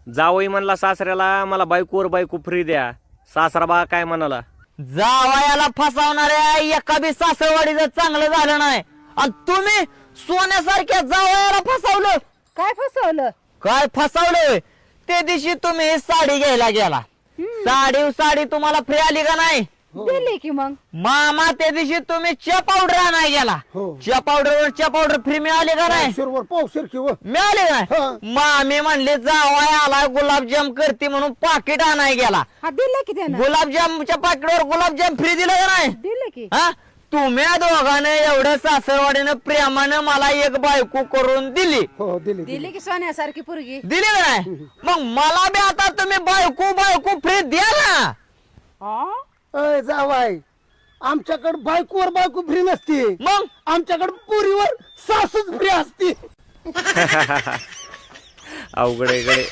जावई म्हणला सासऱ्याला मला बायकोवर बायको फ्री द्या. सासरा बा काय म्हणाला? जावयाला फसवणाऱ्या एका बी सासरवाडीचं चांगलं झालं नाही आणि तुम्ही सोन्यासारख्या जावयाला फसवलं. काय फसवलं? काय फसवलं? ते दिवशी तुम्ही साडी घ्यायला गेला, साडी तुम्हाला फ्री आली का नाही? दिली की मग. मामा त्या दिवशी तुम्ही च्या पावडर आणाय गेला, च्या पावडर फ्री मिळाली का नाही? मिळाली का नाही? मामी म्हणले जावाय आला गुलाबजाम करते म्हणून पाकिट आणाय गेला, हा दिलं की त्यानं. गुलाबजामच्या पाकिटवर गुलाबजाम फ्री दिलं का नाही? दिलं की. हा तुम्ही दोघांना एवढं सासरवाडीनं प्रेमानं मला एक बायको करून दिली, दिली की सोन्यासारखी पोरगी. दिली का नाही? मग मला बी आता तुम्ही बायको फ्री द्या ना. हा? जावाय आमच्याकडे बायकोवर बायको फ्री नसते, मग आमच्याकडे पुरीवर सासूच फ्री असते. अवघड आहे गडे.